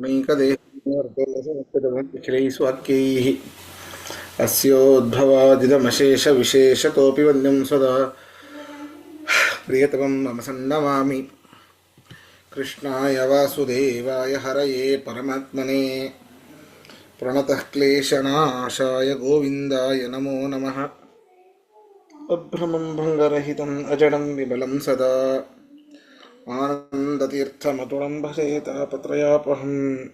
पूर्णैकदेहैः अस्योद्भवादिदमशेषविशेषतोऽपि वन्यं सदा प्रियतमं मम सन्नमामि कृष्णाय वासुदेवाय हरये परमात्मने प्रणतः क्लेशनाशाय गोविन्दाय नमो नमः। अभ्रमं भङ्गरहितम् अजडं विमलं सदा आनन्दतीर्थमतुलं भजे तापत्रयापहम्।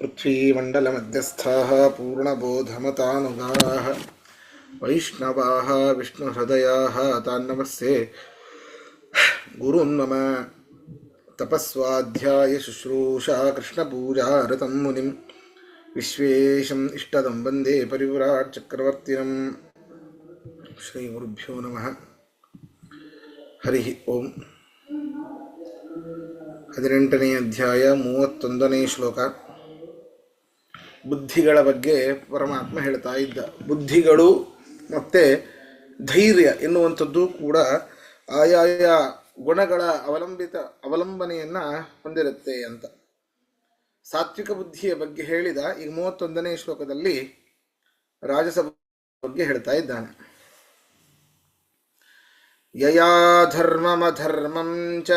पृथ्वीमण्डलमध्यस्थाः पूर्णबोधमतानुगाः वैष्णवाः विष्णुहृदयाः तान् नमस्ये गुरून् मम। तपस्वाध्याय शुश्रूषा कृष्णपूजारतं मुनिं विश्वेशम् इष्टदं वन्दे परिव्राट् चक्रवर्तिनम्। श्रीगुरुभ्यो नमः। हरिः ओम्। 18ನೇ ಅಧ್ಯಾಯ 31ನೇ ಶ್ಲೋಕ. ಬುದ್ಧಿಗಳ ಬಗ್ಗೆ ಪರಮಾತ್ಮ ಹೇಳ್ತಾ ಇದ್ದ. ಬುದ್ಧಿಗಳು ಮತ್ತು ಧೈರ್ಯ ಎನ್ನುವಂಥದ್ದು ಕೂಡ ಆಯಾಯ ಗುಣಗಳ ಅವಲಂಬನೆಯನ್ನು ಹೊಂದಿರುತ್ತೆ ಅಂತ ಸಾತ್ವಿಕ ಬುದ್ಧಿಯ ಬಗ್ಗೆ ಹೇಳಿದ. ಈಗ 31ನೇ ಶ್ಲೋಕದಲ್ಲಿ ರಾಜಸ ಬಗ್ಗೆ ಹೇಳ್ತಾ ಇದ್ದಾನೆ. ಯಯಾ ಧರ್ಮಮಧರ್ಮಂ ಚ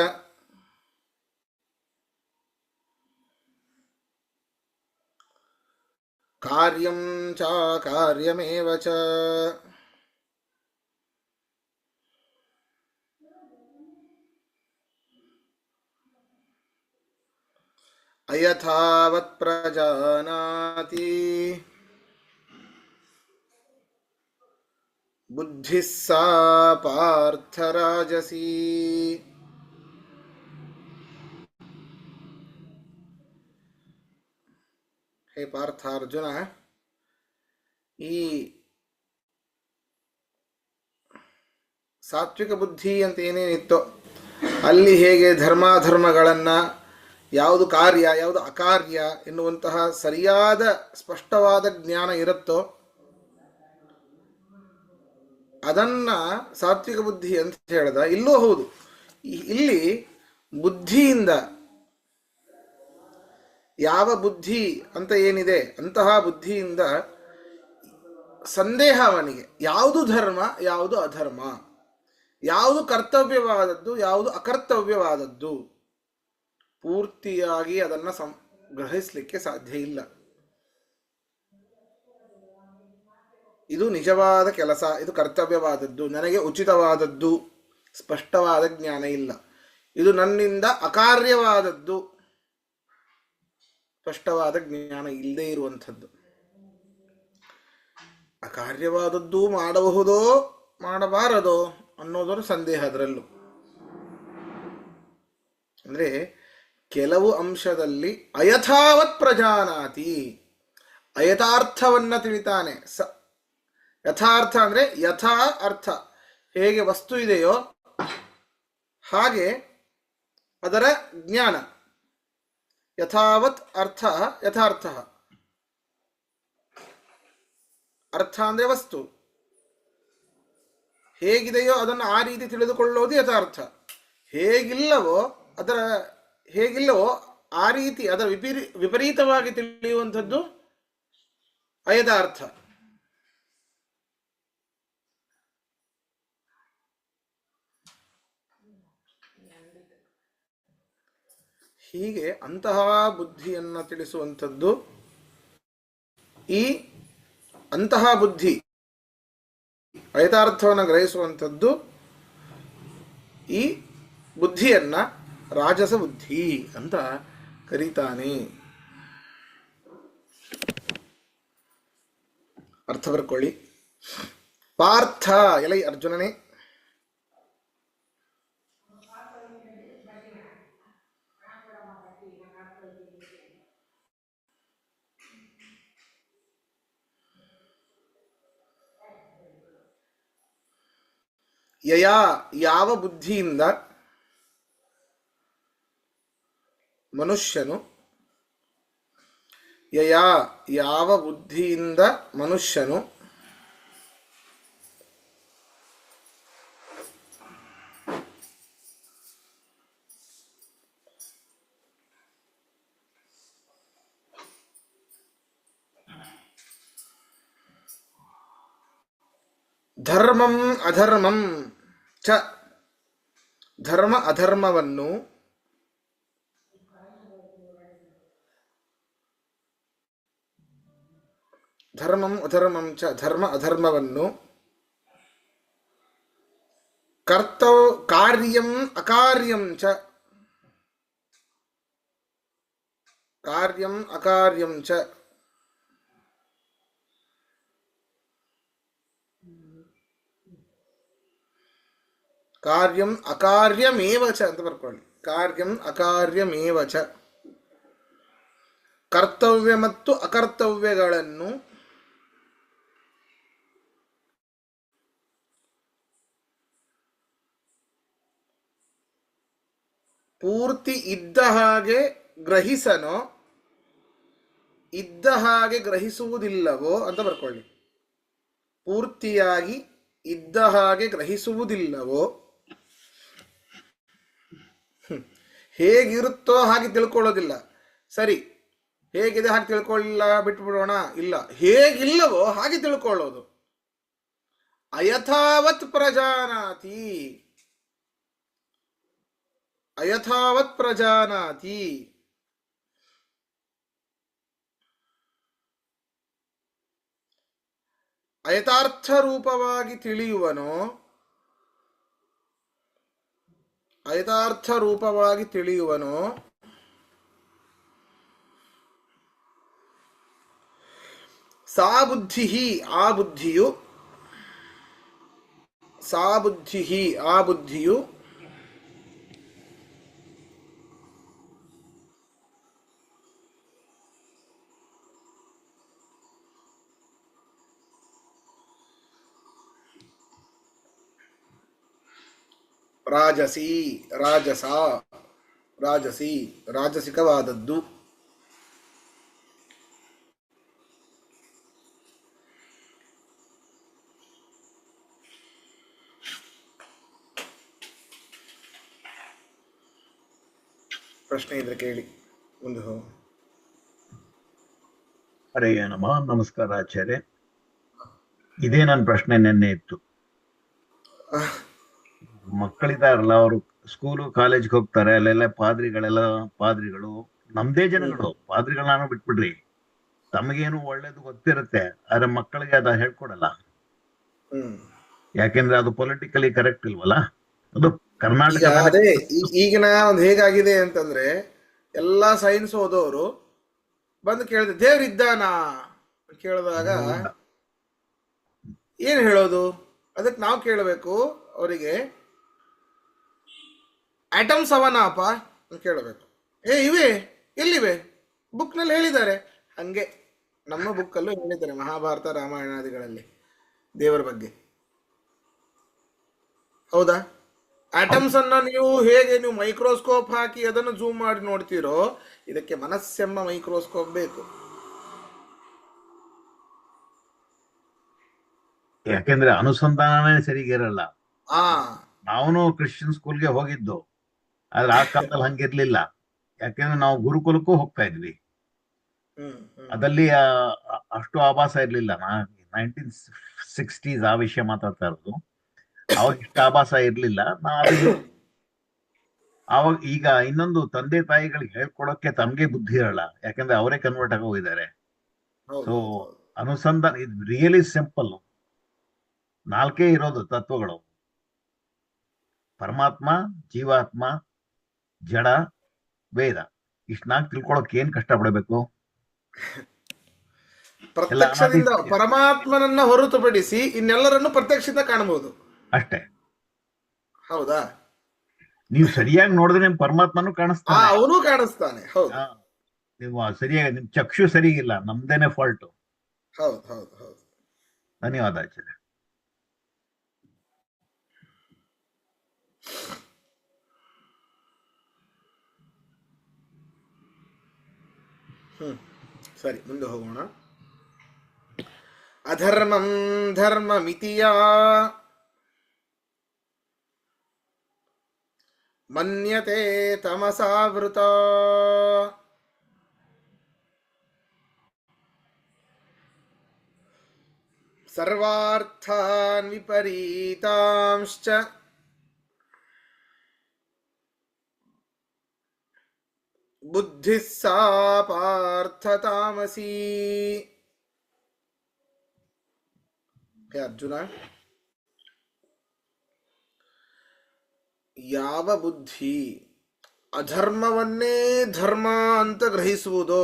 ಕಾರ್ಯಂ ಚಾಕಾರ್ಯಮೇವ ಚ ಅಯಥಾವತ್ ಪ್ರಜಾನಾತಿ ಬುದ್ಧಿಃ ಸಾ ಪಾರ್ಥ ರಾಜಸೀ. ಹೇ ಪಾರ್ಥ, ಅರ್ಜುನ, ಈ ಸಾತ್ವಿಕ ಬುದ್ಧಿ ಅಂತ ಏನೇನಿತ್ತೋ ಅಲ್ಲಿ ಹೇಗೆ ಧರ್ಮಾಧರ್ಮಗಳನ್ನು, ಯಾವುದು ಕಾರ್ಯ ಯಾವುದು ಅಕಾರ್ಯ ಎನ್ನುವಂತಹ ಸರಿಯಾದ ಸ್ಪಷ್ಟವಾದ ಜ್ಞಾನ ಇರುತ್ತೋ ಅದನ್ನು ಸಾತ್ವಿಕ ಬುದ್ಧಿ ಅಂತ ಹೇಳ್ದ. ಇಲ್ಲೂ ಹೌದು, ಇಲ್ಲಿ ಬುದ್ಧಿಯಿಂದ, ಯಾವ ಬುದ್ಧಿ ಅಂತ ಏನಿದೆ ಅಂತಹ ಬುದ್ಧಿಯಿಂದ ಸಂದೇಹ ಅವನಿಗೆ ಯಾವುದು ಧರ್ಮ ಯಾವುದು ಅಧರ್ಮ, ಯಾವುದು ಕರ್ತವ್ಯವಾದದ್ದು ಯಾವುದು ಅಕರ್ತವ್ಯವಾದದ್ದು ಪೂರ್ತಿಯಾಗಿ ಅದನ್ನು ಗ್ರಹಿಸಲಿಕ್ಕೆ ಸಾಧ್ಯ ಇಲ್ಲ. ಇದು ನಿಜವಾದ ಕೆಲಸ, ಇದು ಕರ್ತವ್ಯವಾದದ್ದು, ನನಗೆ ಉಚಿತವಾದದ್ದು ಸ್ಪಷ್ಟವಾದ ಜ್ಞಾನ ಇಲ್ಲ. ಇದು ನನ್ನಿಂದ ಅಕಾರ್ಯವಾದದ್ದು ಸ್ಪಷ್ಟವಾದ ಜ್ಞಾನ ಇಲ್ಲದೇ ಇರುವಂಥದ್ದು. ಅಕಾರ್ಯವಾದದ್ದು ಮಾಡಬಹುದೋ ಮಾಡಬಾರದೋ ಅನ್ನೋದರ ಸಂದೇಹ ಅದರಲ್ಲೂ. ಅಂದರೆ ಕೆಲವು ಅಂಶದಲ್ಲಿ ಅಯಥಾವತ್ ಪ್ರಜಾನಾತಿ, ಅಯಥಾರ್ಥವನ್ನು ತಿಳಿತಾನೆ. ಯಥಾರ್ಥ ಅಂದರೆ ಯಥಾ ಅರ್ಥ, ಹೇಗೆ ವಸ್ತು ಇದೆಯೋ ಹಾಗೆ ಅದರ ಜ್ಞಾನ. ಯಥಾವತ್ ಅರ್ಥ ಯಥಾರ್ಥ. ಅರ್ಥ ಅಂದರೆ ವಸ್ತು ಹೇಗಿದೆಯೋ ಅದನ್ನು ಆ ರೀತಿ ತಿಳಿದುಕೊಳ್ಳೋದು ಯಥಾರ್ಥ. ಹೇಗಿಲ್ಲವೋ ಆ ರೀತಿ ಅದರ ವಿಪರೀತವಾಗಿ ತಿಳಿಯುವಂಥದ್ದು ಅಯಥಾರ್ಥ. ಹೀಗೆ ಅಂತಹ ಬುದ್ಧಿಯನ್ನು ತಿಳಿಸುವಂಥದ್ದು ಈ ಅಂತಹ ಬುದ್ಧಿ, ಅಯಥಾರ್ಥವನ್ನು ಗ್ರಹಿಸುವಂಥದ್ದು ಈ ಬುದ್ಧಿಯನ್ನ ರಾಜಸ ಬುದ್ಧಿ ಅಂತ ಕರೀತಾನೆ. ಅರ್ಥ ಬರ್ಕೊಳ್ಳಿ. ಪಾರ್ಥ, ಎಲೈ ಅರ್ಜುನನೇ, ಯಯಾ ಯಾವ ಬುದ್ಧಿಯಿಂದ ಮನುಷ್ಯನು, ಯಯಾ ಯಾವ ಬುದ್ಧಿಯಿಂದ ಮನುಷ್ಯನು ಧರ್ಮಂ ಅಧರ್ಮಂ ಚ, ಧರ್ಮ ಅಧರ್ಮವನ್ನು, ಧರ್ಮಂ ಅಧರ್ಮಂ ಚ, ಧರ್ಮ ಅಧರ್ಮವನ್ನು, ಕಾರ್ಯಂ ಅಕಾರ್ಯಂ ಚ, ಕಾರ್ಯಂ ಅಕಾರ್ಯಂ ಚ, ಕಾರ್ಯಂ ಅಕಾರ್ಯಮೇವ ಚ ಅಂತ ಬರ್ಕೊಳ್ಳಿ. ಕಾರ್ಯಂ ಅಕಾರ್ಯಮೇವ ಚ, ಕರ್ತವ್ಯ ಮತ್ತು ಅಕರ್ತವ್ಯಗಳನ್ನು ಪೂರ್ತಿ ಇದ್ದ ಹಾಗೆ ಗ್ರಹಿಸನೋ ಇದ್ದ ಹಾಗೆ ಗ್ರಹಿಸುವುದಿಲ್ಲವೋ ಅಂತ ಬರ್ಕೊಳ್ಳಿ. ಪೂರ್ತಿಯಾಗಿ ಇದ್ದ ಹಾಗೆ ಗ್ರಹಿಸುವುದಿಲ್ಲವೋ, ಹೇಗಿರುತ್ತೋ ಹಾಗೆ ತಿಳ್ಕೊಳ್ಳೋದಿಲ್ಲ. ಸರಿ, ಹೇಗಿದೆ ಹಾಗೆ ತಿಳ್ಕೊಳ್ಳಿಲ್ಲ ಬಿಟ್ಬಿಡೋಣ, ಇಲ್ಲ, ಹೇಗಿಲ್ಲವೋ ಹಾಗೆ ತಿಳ್ಕೊಳ್ಳೋದು. ಅಯಥಾವತ್ ಪ್ರಜಾನಾತಿ, ಅಯಥಾವತ್ ಪ್ರಜಾನಾತಿ, ಅಯಥಾರ್ಥ ರೂಪವಾಗಿ ತಿಳಿಯುವನೋ, ಅಯಥಾರ್ಥ ರೂಪವಾಗಿ ತಿಳಿಯುವನೋ, ಸಾ ಬುದ್ಧಿ, ಆ ಬುದ್ಧಿಯು, ಸಾ ಬುದ್ಧಿ, ಆ ಬುದ್ಧಿಯು ರಾಜಸಿ, ರಾಜಸ, ರಾಜಸಿ, ರಾಜಸಿಕವಾದದ್ದು. ಪ್ರಶ್ನೆ ಇದ್ರೆ ಕೇಳಿ, ಮುಂದೆ ಹೋಗಿ. ಹರೇ ನಮಃ. ನಮಸ್ಕಾರ ಆಚಾರ್ಯ. ಇದೇ ನನ್ನ ಪ್ರಶ್ನೆ ನಿನ್ನೆ ಇತ್ತು. ಮಕ್ಕಳಿದಾರಲ್ಲ, ಅವರು ಸ್ಕೂಲು ಕಾಲೇಜ್ಗೆ ಹೋಗ್ತಾರೆ, ಅಲ್ಲೆಲ್ಲ ಪಾದ್ರಿಗಳು ನಮ್ದೇ ಜನಗಳು, ಪಾದ್ರಿಗಳನ್ನ ಬಿಟ್ಬಿಡ್ರಿ, ತಮಗೇನು ಒಳ್ಳೇದು ಗೊತ್ತಿರುತ್ತೆ, ಆದ್ರೆ ಮಕ್ಕಳಿಗೆ ಅದ ಹೇಳ್ಕೊಡಲ್ಲ. ಯಾಕೆಂದ್ರೆ ಅದು ಪೊಲಿಟಿಕಲಿ ಕರೆಕ್ಟ್ ಇಲ್ವಲ್ಲ. ಅದು ಕರ್ನಾಟಕ. ಅದೇ ಈಗಿನ ಒಂದು ಹೇಗಾಗಿದೆ ಅಂತಂದ್ರೆ, ಎಲ್ಲಾ ಸೈನ್ಸ್ ಓದೋರು ಬಂದು ಕೇಳಿದ್ರೆ ದೇವ್ರಿದ್ದಾನಾ ಕೇಳಿದಾಗ ಏನ್ ಹೇಳೋದು? ಅದಕ್ಕೆ ನಾವು ಕೇಳಬೇಕು ಅವರಿಗೆ, ಆಟಮ್ಸ್ ಅವನಪ್ಪ ಅಂತ ಕೇಳಬೇಕು. ಇವೆ ಎಲ್ಲಿವೆ? ಬುಕ್ನಲ್ಲಿ ಹೇಳಿದ್ದಾರೆ. ಹಂಗೆ ನಮ್ಮ ಬುಕ್ಕಲ್ಲೂ ಹೇಳಿದ್ದಾರೆ, ಮಹಾಭಾರತ ರಾಮಾಯಣಾದಿಗಳಲ್ಲಿ ದೇವರ ಬಗ್ಗೆ. ಹೌದಾ? ಆಟಮ್ಸ್ ಅನ್ನ ನೀವು ಹೇಗೆ ನೀವು ಮೈಕ್ರೋಸ್ಕೋಪ್ ಹಾಕಿ ಅದನ್ನು ಜೂಮ್ ಮಾಡಿ ನೋಡ್ತೀರೋ, ಇದಕ್ಕೆ ಮನಸ್ಸೆಂಬ ಮೈಕ್ರೋಸ್ಕೋಪ್ ಬೇಕು. ಯಾಕೆಂದ್ರೆ ಅನುಸಂಧಾನನೇ ಸರಿಗಿರಲ್ಲ. ನಾವು ಕ್ರಿಶ್ಚಿಯನ್ ಸ್ಕೂಲ್ಗೆ ಹೋಗಿದ್ದು, ಆದ್ರೆ ಆ ಕಾಲದಲ್ಲಿ ಹಂಗಿರ್ಲಿಲ್ಲ. ಯಾಕೆಂದ್ರೆ ನಾವು ಗುರುಕುಲಕ್ಕೂ ಹೋಗ್ತಾ ಇದ್ವಿ. ಅದಲ್ಲಿ ಅಷ್ಟು ಆಭಾಸ ಇರ್ಲಿಲ್ಲ. 1960s ಆ ವಿಷಯ ಮಾತಾಡ್ತಾ ಇರೋದು. ಅವಾಗ ಇಷ್ಟು ಆಭಾಸ ಇರ್ಲಿಲ್ಲ. ಅವಾಗ ಈಗ ಇನ್ನೊಂದು, ತಂದೆ ತಾಯಿಗಳಿಗೆ ಹೇಳ್ಕೊಡೋಕೆ ತಮ್ಗೆ ಬುದ್ಧಿ ಇರಲ್ಲ, ಯಾಕಂದ್ರೆ ಅವರೇ ಕನ್ವರ್ಟ್ ಆಗಿ ಹೋಗಿದ್ದಾರೆ. ಸೊ ಅನುಸಂಧಾನ ಇದು ರಿಯಲಿ ಸಿಂಪಲ್. 4 ಇರೋದು ತತ್ವಗಳು: ಪರಮಾತ್ಮ, ಜೀವಾತ್ಮ, ಜಡ, ವೇದ. ಇಷ್ಟು 4 ತಿಳ್ಕೊಳಕ್ ಏನ್ ಕಷ್ಟ ಪಡಬೇಕು? ಪ್ರತ್ಯಕ್ಷದಿಂದ ಪರಮಾತ್ಮನನ್ನ ಹೊರತುಪಡಿಸಿ ಇನ್ನೆಲ್ಲರನ್ನು ಪ್ರತ್ಯಕ್ಷದಿಂದ ಕಾಣಬಹುದು ಅಷ್ಟೇ. ಹೌದಾ? ನೀವು ಸರಿಯಾಗಿ ನೋಡಿದ್ರೆ ನಿಮ್ ಪರಮಾತ್ಮನು ಕಾಣಿಸ್ತಾನೆ, ಅವನು ಕಾಣಿಸ್ತಾನೆ. ಹೌದು. ನೀವು ಸರಿಯಾಗಿ, ನಿಮ್ ಚಕ್ಷು ಸರಿಗಿಲ್ಲ, ನಮ್ದೇನೆ ಫಾಲ್ಟು. ಹೌದು ಹೌದು ಹೌದು. ಧನ್ಯವಾದ ಆಚಾರ್ಯ. ಸರಿ, ಮುಂದೆ ಹೋಗೋಣ. ಅಧರ್ಮಂ ಧರ್ಮ ಮಿತಿಯ ಮನ್ಯತೆ ತಮಸಾವೃತ. ಸರ್ವಾರ್ಥಾನ್ ವಿಪರೀತಾಂಶ್ಚ ಬುದ್ಧಿ ಸಾ ಪಾರ್ಥ ತಾಮಸಿ. ಹೇ ಅರ್ಜುನ, ಯಾವ ಬುದ್ಧಿ ಅಧರ್ಮವನ್ನೇ ಧರ್ಮ ಅಂತ ಗ್ರಹಿಸುವುದೋ,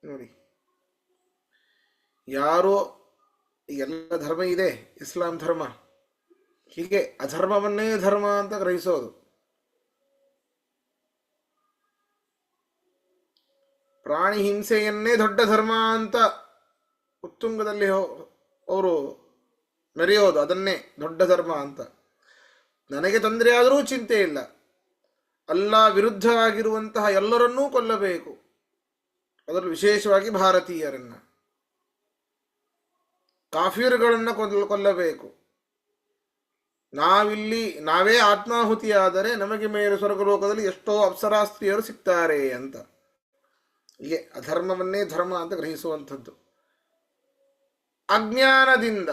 ನೋಡಿ, ಯಾರೋ ಎಲ್ಲ ಧರ್ಮ ಇದೆ, ಇಸ್ಲಾಂ ಧರ್ಮ, ಹೀಗೆ ಅಧರ್ಮವನ್ನೇ ಧರ್ಮ ಅಂತ ಗ್ರಹಿಸೋದು, ಪ್ರಾಣಿ ಹಿಂಸೆಯನ್ನೇ ದೊಡ್ಡ ಧರ್ಮ ಅಂತ ಉತ್ತುಂಗದಲ್ಲಿ ಅವರು ಮೆರೆಯೋದು, ಅದನ್ನೇ ದೊಡ್ಡ ಧರ್ಮ ಅಂತ. ನನಗೆ ತೊಂದರೆ ಆದರೂ ಚಿಂತೆ ಇಲ್ಲ, ಅಲ್ಲಾ ವಿರುದ್ಧವಾಗಿರುವಂತಹ ಎಲ್ಲರನ್ನೂ ಕೊಲ್ಲಬೇಕು, ಅದರಲ್ಲೂ ವಿಶೇಷವಾಗಿ ಭಾರತೀಯರನ್ನ, ಕಾಫೀರ್ಗಳನ್ನು ಕೊಲ್ಲಬೇಕು. ನಾವೇ ಆತ್ಮಾಹುತಿಯಾದರೆ ನಮಗೆ ಮೇಲೆ ಸ್ವರ್ಗಲೋಕದಲ್ಲಿ ಎಷ್ಟೋ ಅಪ್ಸರಾಸ್ತ್ರೀಯರು ಸಿಗ್ತಾರೆ ಅಂತ. ಹೀಗೆ ಅಧರ್ಮವನ್ನೇ ಧರ್ಮ ಅಂತ ಗ್ರಹಿಸುವಂಥದ್ದು ಅಜ್ಞಾನದಿಂದ.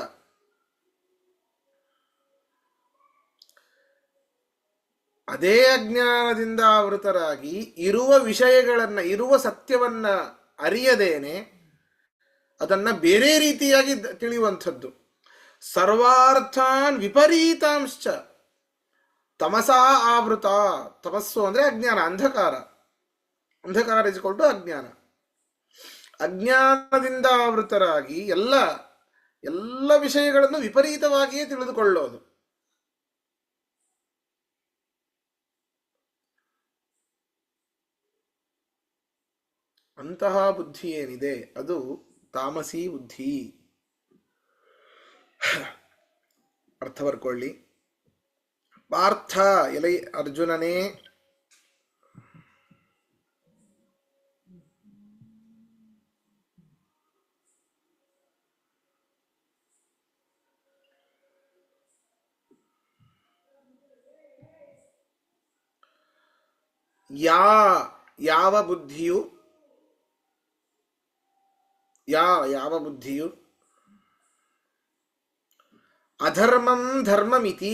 ಅದೇ ಅಜ್ಞಾನದಿಂದ ಆವೃತರಾಗಿ ಇರುವ ವಿಷಯಗಳನ್ನ, ಇರುವ ಸತ್ಯವನ್ನ ಅರಿಯದೇನೆ ಅದನ್ನ ಬೇರೆ ರೀತಿಯಾಗಿ ತಿಳಿಯುವಂಥದ್ದು. ಸರ್ವಾರ್ಥಾನ್ ವಿಪರೀತಾಂಶ್ಚ ತಮಸಾ ಆವೃತ. ತಮಸ್ಸು ಅಂದ್ರೆ ಅಜ್ಞಾನ, ಅಂಧಕಾರ. ಅಂಧಕಾರ ಇಸ್ಕೊಂಡು ಅಜ್ಞಾನ. ಅಜ್ಞಾನದಿಂದ ಆವೃತರಾಗಿ ಎಲ್ಲ ವಿಷಯಗಳನ್ನು ವಿಪರೀತವಾಗಿಯೇ ತಿಳಿದುಕೊಳ್ಳೋದು. ಅಂತಹ ಬುದ್ಧಿ ಏನಿದೆ ಅದು ತಾಮಸಿ ಬುದ್ಧಿ. ಅರ್ಥ ಬರ್ಕೊಳ್ಳಿ. ಪಾರ್ಥ, ಎಲೈ ಅರ್ಜುನನೇ, ಯಾವ ಬುದ್ಧಿಯು ಅಧರ್ಮಂ ಧರ್ಮಮಿತಿ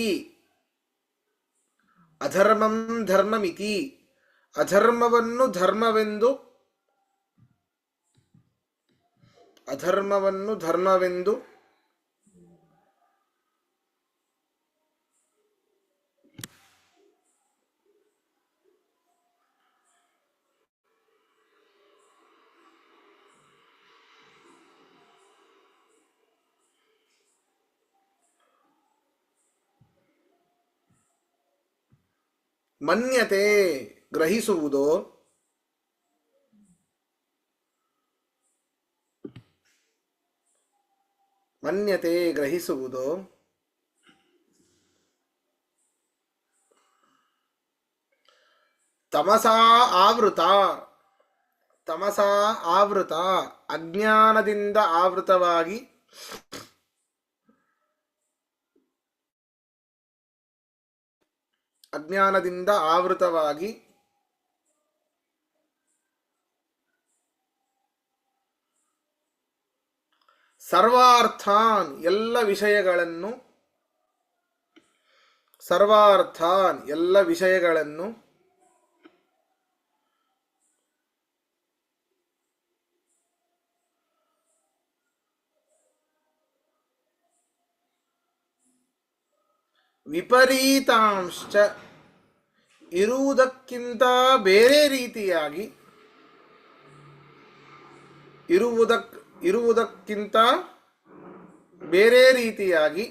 ಅಧರ್ಮವನ್ನು ಧರ್ಮವೆಂದು ಮನ್ಯತೆ, ಗ್ರಹಿಸುವುದೋ, ತಮಸಾ ಆವೃತ, ಅಜ್ಞಾನದಿಂದ ಆವೃತವಾಗಿ ಸರ್ವಾರ್ಥಾನ್, ಎಲ್ಲ ವಿಷಯಗಳನ್ನು ವಿಪರೀತಾಂಶ್ಚ, ಇರುವುದಕ್ಕಿಂತ ಬೇರೆ ರೀತಿಯಾಗಿ, ಇರುವುದಕ್ಕಿಂತ ಬೇರೆ ರೀತಿಯಾಗಿ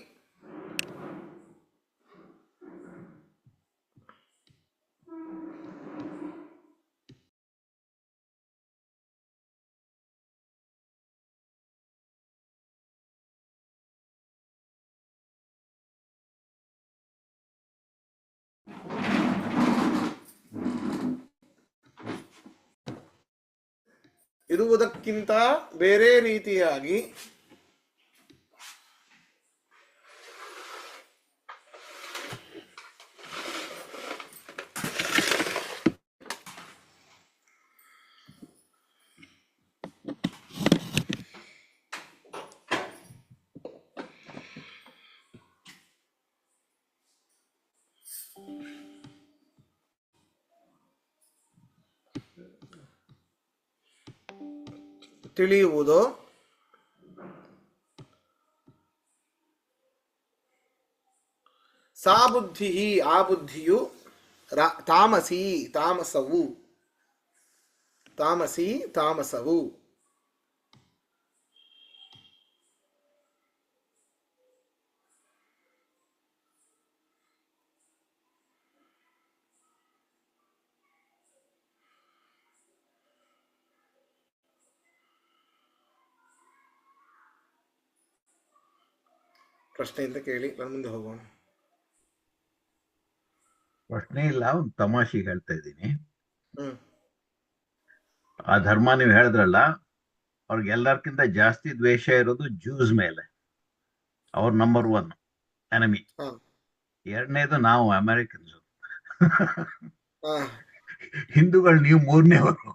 ಇರುವುದಕ್ಕಿಂತ ಬೇರೆ ರೀತಿಯಾಗಿ ತಿಳಿಯುವುದೋ ಸಾ ಬುದ್ಧಿ ಆ ಬುದ್ಧಿಯು ತಾಮಸಿ ತಾಮಸವು ತಾಮಸಿ ತಾಮಸವು ಪ್ರಶ್ನೆ ಅಂತ ಕೇಳಿ ನಾನು ಮುಂದೆ ಹೋಗೋಣ. ಪ್ರಶ್ನೆ ಇಲ್ಲ, ಒಂದು ತಮಾಷೆಗೆ ಹೇಳ್ತಾ ಇದ್ದೀನಿ. ಹ್ಮ್ ಆ ಧರ್ಮ ನೀವು ಹೇಳಿದ್ರಲ್ಲ, ಅವ್ರಿಗೆ ಎಲ್ಲರಿಗಿಂತ ಜಾಸ್ತಿ ದ್ವೇಷ ಇರೋದು ಜ್ಯೂಸ್ ಮೇಲೆ. ಅವ್ರ ನಂಬರ್ 1 ಎನಮಿ. ಹಾ ಎರಡನೇದು ನಾವು ಅಮೆರಿಕನ್ಸ್. ಹಾ ಹಿಂದೂಗಳು ನೀವು 3ನೇವರು.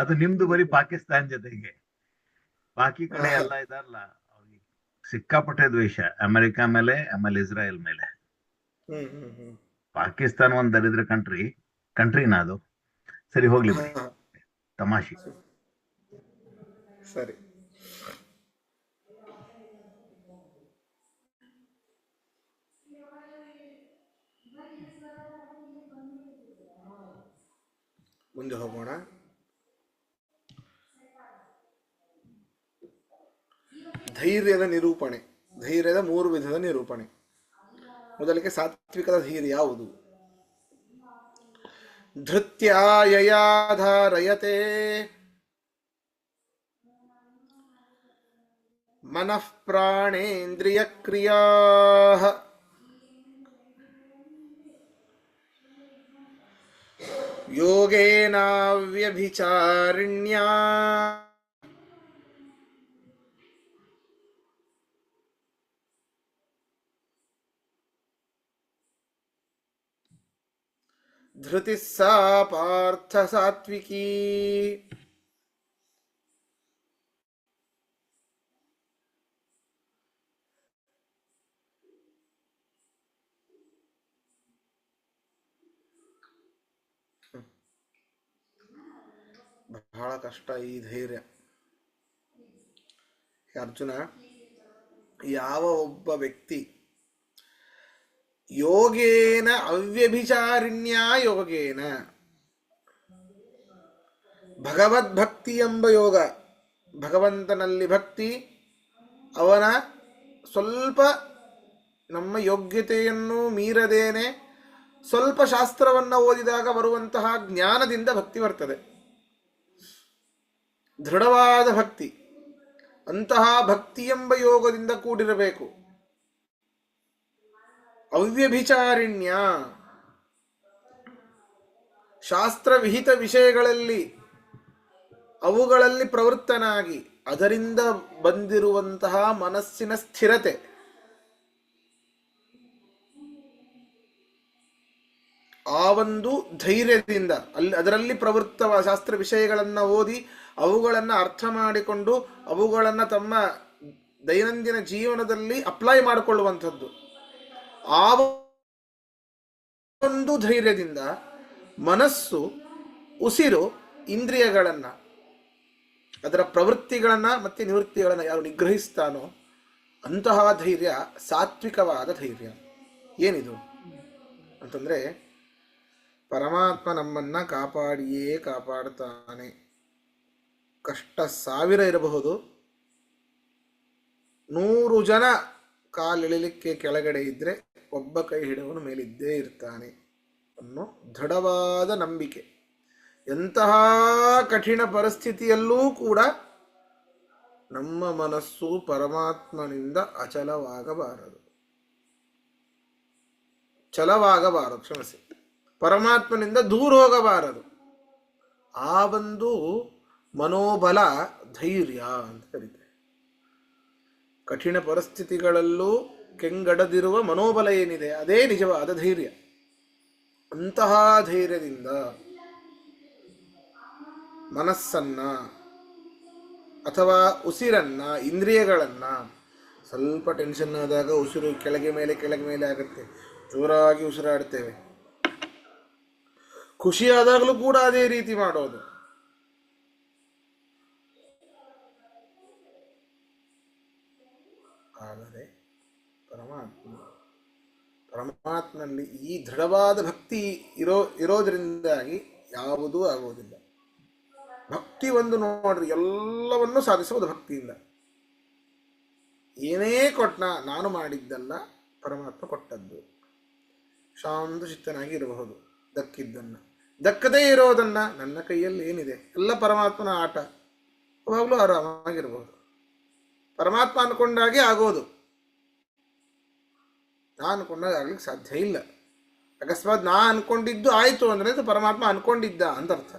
ಅದು ನಿಮ್ದು ಬರೀ ಪಾಕಿಸ್ತಾನ್ ಜೊತೆಗೆ. ಬಾಕಿ ಕಡೆ ಎಲ್ಲ ಇದಾರಲ್ಲ, ಅವ್ರಿಗೆ ಸಿಕ್ಕಾಪಟ್ಟೆ ದ್ವೇಷ ಅಮೆರಿಕ ಮೇಲೆ, ಆಮೇಲೆ ಇಸ್ರಾಯೇಲ್ ಮೇಲೆ. ಹ್ಮ್ ಹ್ಮ್ ಹ್ಮ್ ಪಾಕಿಸ್ತಾನ ಒಂದ್ ದರಿದ್ರ ಕಂಟ್ರಿನ ಅದು. ಸರಿ, ಹೋಗ್ಲಿ ಬಿಡಿ, ಹಾ ತಮಾಷೆ. ಸರಿ. ಮುಂದೆ ಹೋಗೋಣ. ಧೈರ್ಯದ ನಿರೂಪಣೆ. ಧೈರ್ಯದ 3 ವಿಧದ ನಿರೂಪಣೆ. ಮೊದಲಿಗೆ ಸಾತ್ವಿಕದ ಧೈರ್ಯ ಯಾವುದು? ಧೃತ್ಯಾಯಯಾಧಾರಯತೆ ಮನಃ ಪ್ರಾಣೇಂದ್ರಿಯ ಕ್ರಿಯಾ ಯೋಗೇನಾವ್ಯಭಿಚಾರಿಣ್ಯಾ ಧೃತಿ ಸಾ ಪಾರ್ಥ ಸಾತ್ವಿಕೀ. ಬಹಳ ಕಷ್ಟ ಈ ಧೈರ್ಯ. ಅರ್ಜುನ, ಯಾವ ಒಬ್ಬ ವ್ಯಕ್ತಿ ಯೋಗೇನ ಅವ್ಯಭಿಚಾರಿಣ್ಯ ಯೋಗೇನ, ಭಗವದ್ಭಕ್ತಿ ಎಂಬ ಯೋಗ, ಭಗವಂತನಲ್ಲಿ ಭಕ್ತಿ, ಅವನ ಸ್ವಲ್ಪ ನಮ್ಮ ಯೋಗ್ಯತೆಯನ್ನು ಮೀರದೇನೆ ಸ್ವಲ್ಪ ಶಾಸ್ತ್ರವನ್ನು ಓದಿದಾಗ ಬರುವಂತಹ ಜ್ಞಾನದಿಂದ ಭಕ್ತಿ ಬರ್ತದೆ. ದೃಢವಾದ ಭಕ್ತಿ, ಅಂತಹ ಭಕ್ತಿ ಎಂಬ ಯೋಗದಿಂದ ಕೂಡಿರಬೇಕು. ಅವ್ಯಭಿಚಾರಿಣ್ಯ, ಶಾಸ್ತ್ರವಿಹಿತ ವಿಷಯಗಳಲ್ಲಿ ಅವುಗಳಲ್ಲಿ ಪ್ರವೃತ್ತನಾಗಿ ಅದರಿಂದ ಬಂದಿರುವಂತಹ ಮನಸ್ಸಿನ ಸ್ಥಿರತೆ, ಆ ಒಂದು ಧೈರ್ಯದಿಂದ ಅದರಲ್ಲಿ ಪ್ರವೃತ್ತವಾದ ಶಾಸ್ತ್ರ ವಿಷಯಗಳನ್ನು ಓದಿ ಅವುಗಳನ್ನು ಅರ್ಥ ಮಾಡಿಕೊಂಡು ಅವುಗಳನ್ನು ತಮ್ಮ ದೈನಂದಿನ ಜೀವನದಲ್ಲಿ ಅಪ್ಲೈ ಮಾಡಿಕೊಳ್ಳುವಂಥದ್ದು. ಆ ಒಂದು ಧೈರ್ಯದಿಂದ ಮನಸ್ಸು, ಉಸಿರು, ಇಂದ್ರಿಯಗಳನ್ನು, ಅದರ ಪ್ರವೃತ್ತಿಗಳನ್ನು ಮತ್ತು ನಿವೃತ್ತಿಗಳನ್ನು ಯಾರು ನಿಗ್ರಹಿಸ್ತಾನೋ ಅಂತಹ ಧೈರ್ಯ ಸಾತ್ವಿಕವಾದ ಧೈರ್ಯ. ಏನಿದು ಅಂತಂದರೆ, ಪರಮಾತ್ಮ ನಮ್ಮನ್ನು ಕಾಪಾಡಿಯೇ ಕಾಪಾಡ್ತಾನೆ. ಕಷ್ಟ 1000 ಇರಬಹುದು, 100 ಜನ ಕಾಲಿಳಿಲಿಕ್ಕೆ ಕೆಳಗಡೆ ಇದ್ದರೆ ಒಬ್ಬ ಕೈ ಹಿಡಿಯವನು ಮೇಲಿದ್ದೇ ಇರ್ತಾನೆ ಅನ್ನೋ ದೃಢವಾದ ನಂಬಿಕೆ. ಎಂತಹ ಕಠಿಣ ಪರಿಸ್ಥಿತಿಯಲ್ಲೂ ಕೂಡ ನಮ್ಮ ಮನಸ್ಸು ಪರಮಾತ್ಮನಿಂದ ಛಲವಾಗಬಾರದು, ಕ್ಷಮಿಸಿ, ಪರಮಾತ್ಮನಿಂದ ದೂರ ಹೋಗಬಾರದು. ಆ ಒಂದು ಮನೋಬಲ ಧೈರ್ಯ ಅಂತ ಕರೀತಾರೆ. ಕಠಿಣ ಪರಿಸ್ಥಿತಿಗಳಲ್ಲೂ ಕೆಂಗಡದಿರುವ ಮನೋಬಲ ಏನಿದೆ ಅದೇ ನಿಜವಾದ ಧೈರ್ಯ. ಅಂತಹ ಧೈರ್ಯದಿಂದ ಮನಸ್ಸನ್ನ ಅಥವಾ ಉಸಿರನ್ನ, ಇಂದ್ರಿಯಗಳನ್ನ, ಸ್ವಲ್ಪ ಟೆನ್ಷನ್ ಆದಾಗ ಉಸಿರು ಕೆಳಗೆ ಮೇಲೆ ಆಗುತ್ತೆ, ಜೋರಾಗಿ ಉಸಿರಾಡ್ತೇವೆ. ಖುಷಿಯಾದಾಗಲೂ ಕೂಡ ಅದೇ ರೀತಿ ಮಾಡೋದು. ಪರಮಾತ್ಮನಲ್ಲಿ ಈ ದೃಢವಾದ ಭಕ್ತಿ ಇರೋದ್ರಿಂದಾಗಿ ಯಾವುದೂ ಆಗೋದಿಲ್ಲ. ಭಕ್ತಿ ಒಂದು ನೋಡ್ರಿ, ಎಲ್ಲವನ್ನೂ ಸಾಧಿಸುವುದು ಭಕ್ತಿಯಿಂದ. ಏನೇ ಕೊಟ್ಟ ನಾನು ಮಾಡಿದ್ದಲ್ಲ, ಪರಮಾತ್ಮ ಕೊಟ್ಟದ್ದು. ಶಾಂತ ಚಿತ್ತನಾಗಿ ಇರಬಹುದು ದಕ್ಕಿದ್ದನ್ನು. ದಕ್ಕದೇ ಇರೋದನ್ನ ನನ್ನ ಕೈಯಲ್ಲಿ ಏನಿದೆ, ಎಲ್ಲ ಪರಮಾತ್ಮನ ಆಟ, ಅವಾಗಲೂ ಆರಾಮಾಗಿರ್ಬೋದು. ಪರಮಾತ್ಮ ಅನ್ಕೊಂಡಾಗೆ ಆಗೋದು, ನಾ ಅನ್ಕೊಂಡಾಗ ಆಗ್ಲಿಕ್ಕೆ ಸಾಧ್ಯ ಇಲ್ಲ. ಅಕಸ್ಮಾತ್ ನಾ ಅನ್ಕೊಂಡಿದ್ದು ಆಯ್ತು ಅಂದ್ರೆ ಅದು ಪರಮಾತ್ಮ ಅನ್ಕೊಂಡಿದ್ದ ಅಂತ ಅರ್ಥ.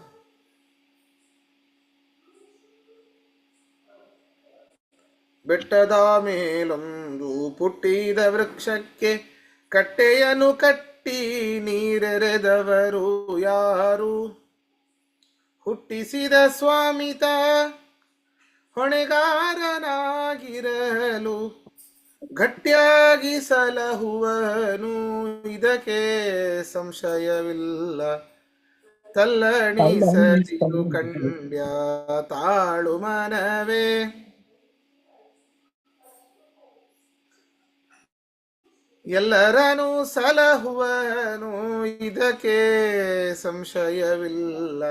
ಬೆಟ್ಟದ ಮೇಲೊಂದು ಪುಟ್ಟಿದ ವೃಕ್ಷಕ್ಕೆ ಕಟ್ಟೆಯನ್ನು ಕಟ್ಟಿ ನೀರೆರೆದವರು ಯಾರು? ಹುಟ್ಟಿಸಿದ ಸ್ವಾಮಿತ ಹೊಣೆಗಾರನಾಗಿರಲು ಗಟ್ಟಿಯಾಗಿ ಸಲಹುವನು, ಇದಕ್ಕೆ ಸಂಶಯವಿಲ್ಲ. ತಲ್ಲಣಿಸದಿರು ಕಂಡ್ಯ ತಾಳು ಮನವೇ. ಎಲ್ಲರನು ಸಲಹುವನು, ಇದಕ್ಕೆ ಸಂಶಯವಿಲ್ಲ.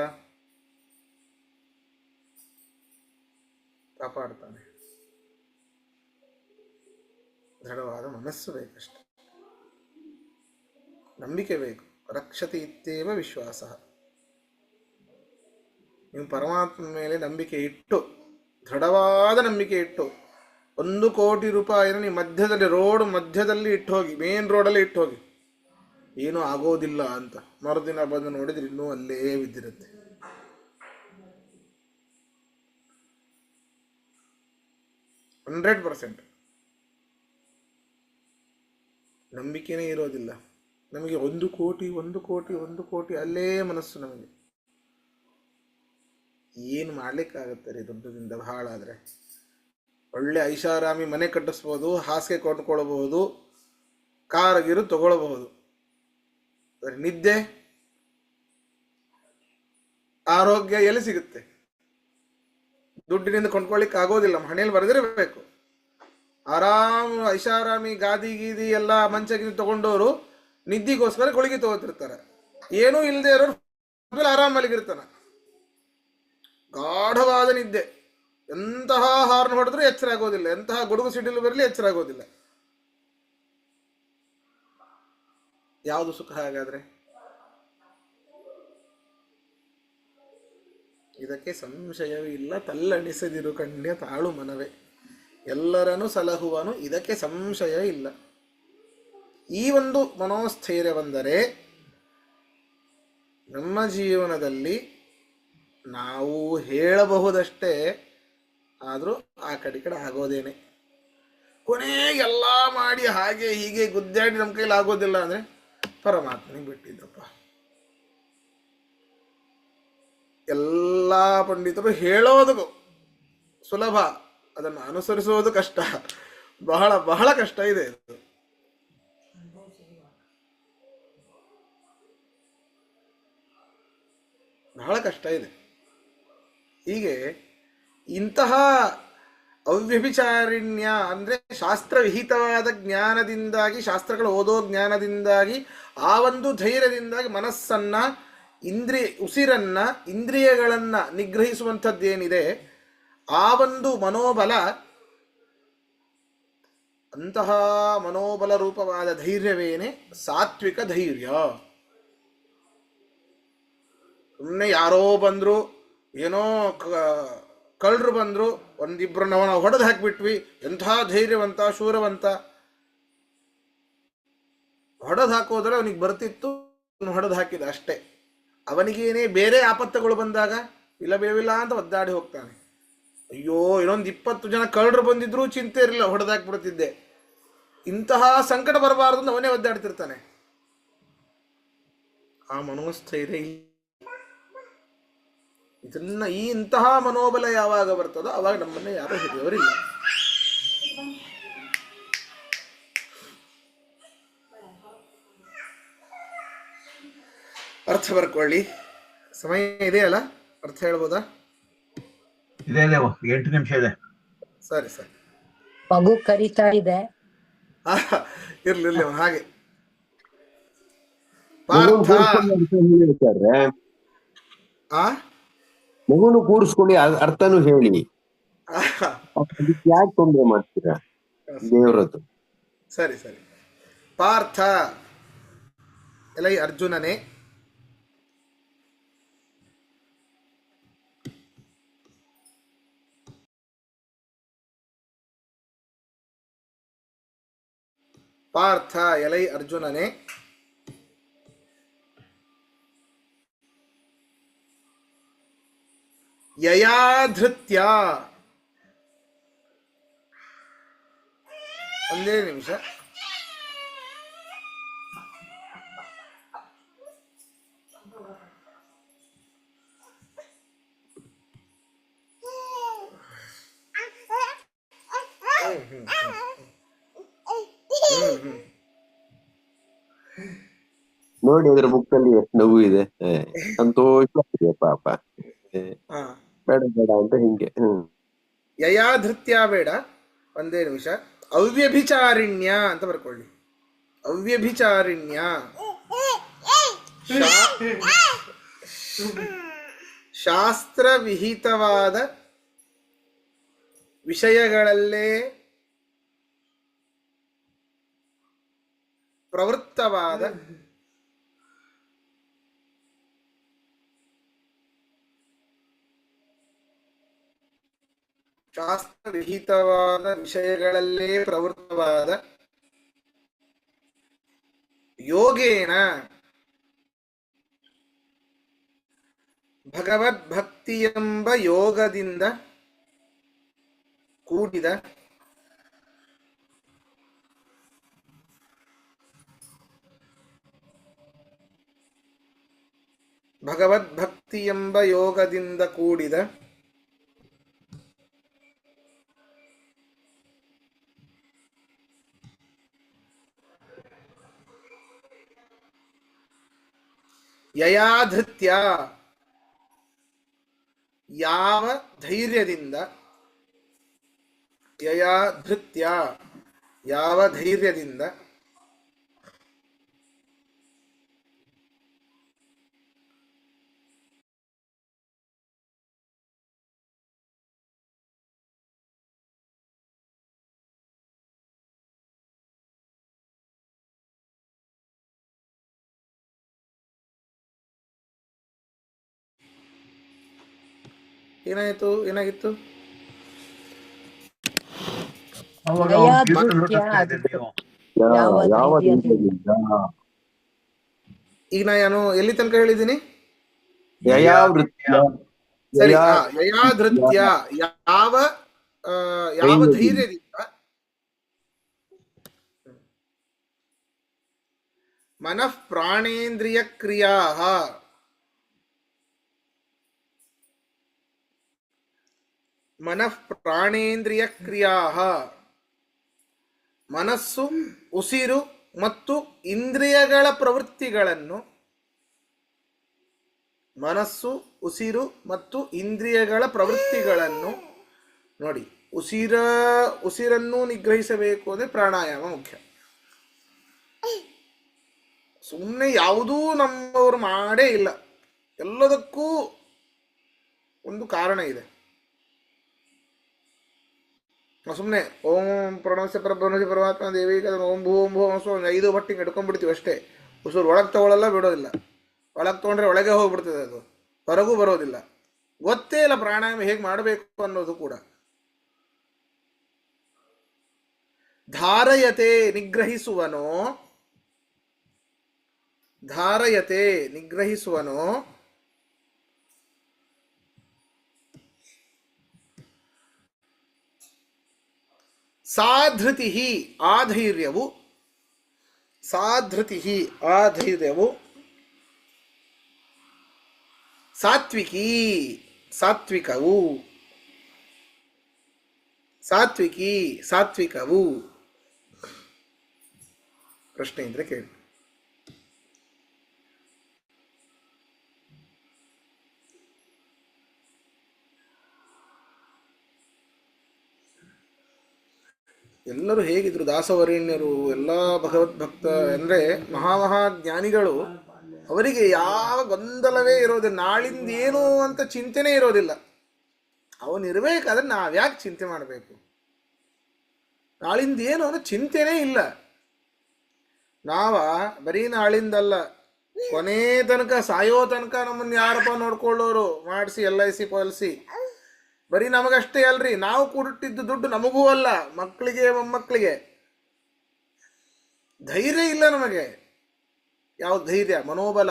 ಕಾಪಾಡ್ತಾನೆ. ದೃಢವಾದ ಮನಸ್ಸು ಬೇಕಷ್ಟೆ, ನಂಬಿಕೆ ಬೇಕು. ರಕ್ಷತೆ ಇತ್ತೇವ ವಿಶ್ವಾಸ. ನೀವು ಪರಮಾತ್ಮ ಮೇಲೆ ನಂಬಿಕೆ ಇಟ್ಟು, ದೃಢವಾದ ನಂಬಿಕೆ ಇಟ್ಟು, 1 ಕೋಟಿ ರೂಪಾಯಿನ ನೀವು ಮಧ್ಯದಲ್ಲಿ, ರೋಡ್ ಮಧ್ಯದಲ್ಲಿ ಇಟ್ಟು ಹೋಗಿ, ಮೇನ್ ರೋಡಲ್ಲಿ ಇಟ್ಟು ಹೋಗಿ, ಏನೂ ಆಗೋದಿಲ್ಲ ಅಂತ ಮರುದಿನ ಬಂದು ನೋಡಿದ್ರೆ ಇನ್ನೂ ಅಲ್ಲೇ ಬಿದ್ದಿರುತ್ತೆ. %100 ನಂಬಿಕೆನೇ ಇರೋದಿಲ್ಲ. ನಮಗೆ 1 ಕೋಟಿ 1 ಕೋಟಿ 1 ಕೋಟಿ ಅಲ್ಲೇ ಮನಸ್ಸು. ನಮಗೆ ಏನು ಮಾಡ್ಲಿಕ್ಕಾಗತ್ತೆ ರೀ ದುಡ್ಡಿನಿಂದ? ಬಹಳ ಆದರೆ ಒಳ್ಳೆ ಐಷಾರಾಮಿ ಮನೆ ಕಟ್ಟಿಸ್ಬೋದು, ಹಾಸಿಗೆ ಕೊಂಡ್ಕೊಳ್ಬಹುದು, ಕಾರಗಿರು ತಗೊಳ್ಬಹುದು. ನಿದ್ದೆ ಆರೋಗ್ಯ ಎಲ್ಲಿ ಸಿಗುತ್ತೆ? ದುಡ್ಡಿನಿಂದ ಕೊಂಡ್ಕೊಳ್ಳಿಕ್ಕೆ ಆಗೋದಿಲ್ಲ. ಮನೆಯಲ್ಲಿ ಬರೆದಿರಬೇಕು. ಆರಾಮ್ ಐಷಾರಾಮಿ ಗಾದಿ ಗೀದಿ ಎಲ್ಲ ಮಂಚ ಗಿಂಚ ತಗೊಂಡವರು ನಿದ್ದಿಗೋಸ್ಕರ ಗುಳಿಗೆ ತಗೋತಿರ್ತಾರೆ. ಏನೂ ಇಲ್ಲದೆ ಇರೋರು ಆರಾಮ್ ಮಲಗಿರ್ತಾನ. ಗಾಢವಾದ ನಿದ್ದೆ. ಎಂತಹ ಹಾರ್ನ್ ಹೊಡೆದ್ರೂ ಎಚ್ಚರ ಆಗೋದಿಲ್ಲ, ಎಂತಹ ಗುಡುಗು ಸಿಡಿಲು ಬರಲಿ ಎಚ್ಚರ ಆಗೋದಿಲ್ಲ. ಯಾವುದು ಸುಖ ಹಾಗಾದ್ರೆ? ಇದಕ್ಕೆ ಸಂಶಯವೇ ಇಲ್ಲ. ತಲ್ಲಣಿಸದಿರು ಕಣ್ಯ ತಾಳು ಮನವೇ. ಎಲ್ಲರನ್ನು ಸಲಹುವನು, ಇದಕ್ಕೆ ಸಂಶಯ ಇಲ್ಲ. ಈ ಒಂದು ಮನೋಸ್ಥೈರ್ಯ ಬಂದರೆ ನಮ್ಮ ಜೀವನದಲ್ಲಿ ನಾವು ಹೇಳಬಹುದಷ್ಟೇ, ಆದರೂ ಆ ಕಡೆ ಆಗೋದೇನೆ. ಕೊನೆಗೆಲ್ಲ ಮಾಡಿ ಹಾಗೆ ಹೀಗೆ ಗುದ್ದಾಡಿ ನಮ್ಮ ಕೈಲಿ ಆಗೋದಿಲ್ಲ ಅಂದರೆ ಪರಮಾತ್ಮನಿಗೆ ಬಿಟ್ಟಿದ್ದಪ್ಪ. ಎಲ್ಲ ಪಂಡಿತರು ಹೇಳೋದು ಸುಲಭ, ಅದನ್ನು ಅನುಸರಿಸುವುದು ಕಷ್ಟ. ಬಹಳ ಬಹಳ ಕಷ್ಟ ಇದೆ ಇದು. ಬಹಳ ಕಷ್ಟ ಇದೆ. ಹೀಗೆ ಇಂತಹ ಅವ್ಯಭಿಚಾರಿಣ್ಯ ಅಂದರೆ ಶಾಸ್ತ್ರವಿಹಿತವಾದ ಜ್ಞಾನದಿಂದಾಗಿ, ಶಾಸ್ತ್ರಗಳು ಓದೋ ಜ್ಞಾನದಿಂದಾಗಿ, ಆ ಒಂದು ಧೈರ್ಯದಿಂದಾಗಿ ಮನಸ್ಸನ್ನ, ಉಸಿರನ್ನ, ಇಂದ್ರಿಯಗಳನ್ನ ನಿಗ್ರಹಿಸುವಂಥದ್ದೇನಿದೆ, ಆ ಒಂದು ಮನೋಬಲ, ಅಂತಹ ಮನೋಬಲ ರೂಪವಾದ ಧೈರ್ಯವೇನೆ ಸಾತ್ವಿಕ ಧೈರ್ಯ. ಸುಮ್ಮನೆ ಯಾರೋ ಬಂದ್ರು, ಏನೋ ಕಳ್ಳರು ಬಂದ್ರು, ಒಂದಿಬ್ರು ನಾವು ಹೊಡೆದು ಹಾಕಿಬಿಟ್ವಿ, ಎಂಥ ಧೈರ್ಯವಂತ ಶೂರವಂತ. ಹೊಡೆದು ಹಾಕೋದ್ರೆ ಅವನಿಗೆ ಬರ್ತಿತ್ತು, ಹೊಡೆದು ಹಾಕಿದ ಅಷ್ಟೇ. ಅವನಿಗೇನೇ ಬೇರೆ ಆಪತ್ತುಗಳು ಬಂದಾಗ ಇಲ್ಲ ಬೇವಿಲ್ಲ ಅಂತ ಒದ್ದಾಡಿ ಹೋಗ್ತಾನೆ. ಅಯ್ಯೋ ಇನ್ನೊಂದು 20 ಜನ ಕಳ್ಳರು ಬಂದಿದ್ರು ಚಿಂತೆ ಇರಲಿಲ್ಲ, ಹೊಡೆದಾಕ್ಬಿಡ್ತಿದ್ದೆ. ಇಂತಹ ಸಂಕಟ ಬರಬಾರದು ಅಂತ ಅವನೇ ಒದ್ದಾಡ್ತಿರ್ತಾನೆ. ಆ ಮನೋಸ್ಥೈರ್ಯ ಇದನ್ನ, ಇಂತಹ ಮನೋಬಲ ಯಾವಾಗ ಬರ್ತದೋ ಅವಾಗ ನಮ್ಮನ್ನ ಯಾರು ಹಿಡಿಯೋರಿಲ್ಲ. ಅರ್ಥ ಬರ್ಕೊಳ್ಳಿ. ಸಮಯ ಇದೆಯಲ್ಲ, ಅರ್ಥ ಹೇಳ್ಬೋದಾ? ಇದೆ 8 ನಿಮಿಷ ಇದೆ. ಸರಿ ಸರಿ. ಮಗು ಕರೀತಾ ಇದೆ. ಇರ್ಲಿ ಹಾಗೆ ಮಗುನ ಪಾರ್ಥ ಕೂಡಿಸ್ಕೊಂಡು ಅರ್ಥ ಹೇಳಿ ಆಚಾರ್ಯ. ಆ ಮಗುನು ಕೂಡಿಸ್ಕೊಂಡು ಅರ್ಥನೂ ಹೇಳಿ. ಅದಕ್ಕೆ ಯಾಕೆ ತೊಂದರೆ ಮಾಡ್ತೀರಾ ದೇವ್ರದ್ದು? ಸರಿ ಸರಿ. ಪಾರ್ಥ ಎಲೈ ಅರ್ಜುನನೇ, ಪಾರ್ಥ ಎಲೈ ಅರ್ಜುನನೇ, ಯಯಾಧೃತ್ಯ, ಒಂದೇ ನಿಮಿಷ. ನೋಡಿ ಅದ್ರ ಮುಖದಲ್ಲಿ ಎಷ್ಟು ನಗು ಇದೆ, ಸಂತೋಷ ಇದೆ ಪಾಪ. ಬೇಡ ಬೇಡ ಅಂತ ಹಿಂಗೆ. ಯಯಾಧೃತ್ಯ ಬೇಡ, ಒಂದೇ ನಿಮಿಷ. ಅವ್ಯಭಿಚಾರಿಣ್ಯ ಅಂತ ಬರ್ಕೊಳ್ಳಿ. ಅವ್ಯಭಿಚಾರಿಣ್ಯ, ಶಾಸ್ತ್ರ ವಿಹಿತವಾದ ವಿಷಯಗಳಲ್ಲೇ ಪ್ರವೃತ್ತವಾದ ಶಾಸ್ತ್ರವಿಹಿತವಾದ ವಿಷಯಗಳಲ್ಲೇ ಪ್ರವೃತ್ತವಾದ ಯೋಗೇನ ಭಗವದ್ಭಕ್ತಿಯೆಂಬ ಯೋಗದಿಂದ ಕೂಡಿದ ಭಗವದ್ಭಕ್ತಿಯೆಂಬ ಯೋಗದಿಂದ ಕೂಡಿದ ಯಯಾಧೃತ್ಯ, ಯಾವ ಧೈರ್ಯದಿಂದ, ಯಯಾಧೃತ್ಯ ಯಾವ ಧೈರ್ಯದಿಂದ, ಏನಾಗಿತ್ತು? ಅವಾಗ ಯಾವ ಧೈರ್ಯದಿಂದ? ಈಗ ನಾನು ಎಲ್ಲಿ ತನಕ ಹೇಳಿದ್ದೀನಿ? ಯಯಾವೃತ್ಯ. ಸರಿ, ಯಯಾಧೃತ್ಯ ಯಾವ ಧೈರ್ಯದಿಂದ, ಮನಃ ಪ್ರಾಣೇಂದ್ರಿಯ ಕ್ರಿಯಾ, ಮನಃ ಪ್ರಾಣೇಂದ್ರಿಯ ಕ್ರಿಯಾ, ಮನಸ್ಸು, ಉಸಿರು ಮತ್ತು ಇಂದ್ರಿಯಗಳ ಪ್ರವೃತ್ತಿಗಳನ್ನು, ಮನಸ್ಸು, ಉಸಿರು ಮತ್ತು ಇಂದ್ರಿಯಗಳ ಪ್ರವೃತ್ತಿಗಳನ್ನು ನೋಡಿ. ಉಸಿರನ್ನು ನಿಗ್ರಹಿಸಬೇಕು ಅಂದರೆ ಪ್ರಾಣಾಯಾಮ ಮುಖ್ಯ. ಸುಮ್ಮನೆ ಯಾವುದೂ ನಮ್ಮವರು ಮಾಡೇ ಇಲ್ಲ, ಎಲ್ಲದಕ್ಕೂ ಒಂದು ಕಾರಣ ಇದೆ. ಸುಮ್ಮನೆ ಓಂ ಪ್ರಣವಸ್ಯ ಪರಬ್ರಹ್ಮಸ್ಯ ಪರಮಾತ್ಮ ದೇವಿ ಓಂ ಭೂ ಓಂ ಭೂ ಅನ್ಸೋ 5 ಬಟ್ಟಿಗೆ ಹಿಡ್ಕೊಂಡ್ಬಿಡ್ತೀವಿ ಅಷ್ಟೇ. ಉಸಿರು ಒಳಗೆ ತಗೊಳ್ಳಲ್ಲ, ಬಿಡೋದಿಲ್ಲ. ಒಳಗೆ ತೊಗೊಂಡ್ರೆ ಒಳಗೆ ಹೋಗ್ಬಿಡ್ತದೆ, ಅದು ಹೊರಗೂ ಬರೋದಿಲ್ಲ. ಗೊತ್ತೇ ಇಲ್ಲ ಪ್ರಾಣಾಯಾಮ ಹೇಗೆ ಮಾಡಬೇಕು ಅನ್ನೋದು ಕೂಡ. ಧಾರಯತೆ ನಿಗ್ರಹಿಸುವನೋ, ಧಾರಯತೆ ನಿಗ್ರಹಿಸುವನೋ, ಸಾಧೃತಿ ಆಧೈರ್ಯವು, ಸಾಧೃತಿ ಆಧೈರ್ಯವು, ಸಾತ್ವಿಕಿ ಸಾತ್ವಿಕವು, ಸಾತ್ವಿಕಿ ಸಾತ್ವಿಕವು. ಪ್ರಶ್ನೆ ಇದ್ರೆ ಕೇಳಿ. ಎಲ್ಲರೂ ಹೇಗಿದ್ರು ದಾಸವರೇಣ್ಯರು, ಎಲ್ಲ ಭಗವದ್ಭಕ್ತ ಅಂದರೆ ಮಹಾಮಹಾಜ್ಞಾನಿಗಳು ಅವರಿಗೆ ಯಾವ ಗೊಂದಲವೇ ಇರೋದಿಲ್ಲ, ನಾಳಿಂದ ಏನು ಅಂತ ಚಿಂತೆನೇ ಇರೋದಿಲ್ಲ. ಅವನಿರ್ಬೇಕಾದ್ರೆ ನಾವ್ಯಾಕೆ ಚಿಂತೆ ಮಾಡಬೇಕು? ನಾಳಿಂದ ಏನು ಅನ್ನೋ ಚಿಂತೆನೇ ಇಲ್ಲ. ಬರೀ ನಾಳಿಂದಲ್ಲ, ಕೊನೆ ತನಕ ಸಾಯೋ ತನಕ ನಮ್ಮನ್ನು ಯಾರಪ್ಪ ನೋಡ್ಕೊಳ್ಳೋರು, ಮಾಡಿಸಿ LIC ಪಾಲಿಸಿ. ಬರೀ ನಮಗಷ್ಟೇ ಅಲ್ರಿ, ನಾವು ಕೂಡಿಟ್ಟಿದ್ದು ದುಡ್ಡು ನಮಗೂ ಅಲ್ಲ, ಮಕ್ಕಳಿಗೆ ಮೊಮ್ಮಕ್ಕಳಿಗೆ. ಧೈರ್ಯ ಇಲ್ಲ ನಮಗೆ. ಯಾವ ಧೈರ್ಯ? ಮನೋಬಲ.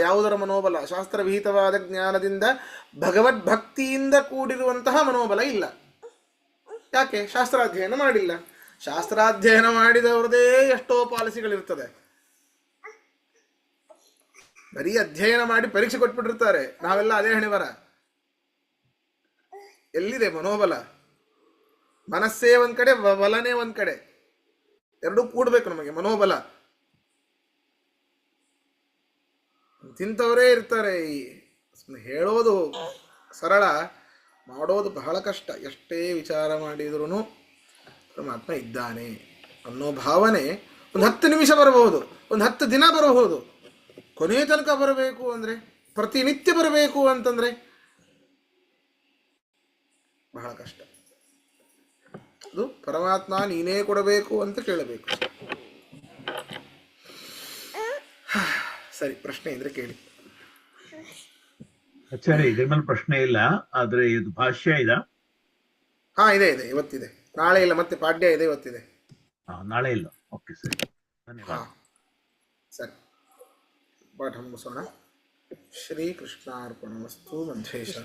ಯಾವುದರ ಮನೋಬಲ? ಶಾಸ್ತ್ರವಿಹಿತವಾದ ಜ್ಞಾನದಿಂದ ಭಗವದ್ಭಕ್ತಿಯಿಂದ ಕೂಡಿರುವಂತಹ ಮನೋಬಲ ಇಲ್ಲ. ಯಾಕೆ? ಶಾಸ್ತ್ರಾಧ್ಯಯನ ಮಾಡಿಲ್ಲ. ಶಾಸ್ತ್ರಾಧ್ಯಯನ ಮಾಡಿದವ್ರದೇ ಎಷ್ಟೋ ಪಾಲಿಸಿಗಳಿರ್ತದೆ. ಬರೀ ಅಧ್ಯಯನ ಮಾಡಿ ಪರೀಕ್ಷೆ ಕೊಟ್ಬಿಟ್ಟಿರ್ತಾರೆ. ನಾವೆಲ್ಲ ಅದೇ ಹಣೆಬರ. ಎಲ್ಲಿದೆ ಮನೋಬಲ? ಮನಸ್ಸೇ ಒಂದ್ ಕಡೆ, ಬಲನೇ ಒಂದ್ ಕಡೆ, ಎರಡೂ ಕೂಡ್ಬೇಕು ನಮಗೆ. ಮನೋಬಲ ತಿಂತವರೇ ಇರ್ತಾರೆ. ಹೇಳೋದು ಸರಳ, ಮಾಡೋದು ಬಹಳ ಕಷ್ಟ. ಎಷ್ಟೇ ವಿಚಾರ ಮಾಡಿದ್ರೂ ಪರಮಾತ್ಮ ಇದ್ದಾನೆ ಅನ್ನೋ ಭಾವನೆ ಒಂದು 10 ನಿಮಿಷ ಬರಬಹುದು, ಒಂದು 10 ದಿನ ಬರಬಹುದು. ಕೊನೆಯ ತನಕ ಬರಬೇಕು ಅಂದರೆ, ಪ್ರತಿನಿತ್ಯ ಬರಬೇಕು ಅಂತಂದ್ರೆ ಬಹಳ ಕಷ್ಟ. ಅದು ಪರಮಾತ್ಮ ನೀನೇ ಕೊಡಬೇಕು ಅಂತ ಕೇಳಬೇಕು. ಸರಿ, ಪ್ರಶ್ನೆ ಇದ್ರೆ ಕೇಳಿ. ಆಚಾರ್ಯ, ಇದ್ರ ಮೇಲೆ ಪ್ರಶ್ನೆ ಇಲ್ಲ, ಆದ್ರೆ ಇದು ಭಾಷ್ಯ ಇದೆ. ಇದೆ, ಇವತ್ತಿದೆ. ನಾಳೆ ಇಲ್ಲ, ಮತ್ತೆ ಪಾಡ್ಯ ಇದೆ, ಇವತ್ತಿದೆ. ನಾಳೆ ಇಲ್ಲ. ಓಕೆ, ಸರಿ, ಧನ್ಯವಾದ. ಸರಿ, ಪಾಠ ಮುಗಿಸೋಣ. ಶ್ರೀಕೃಷ್ಣಾರ್ಪಣಮಸ್ತು. ಮಧ್ವೇಶ.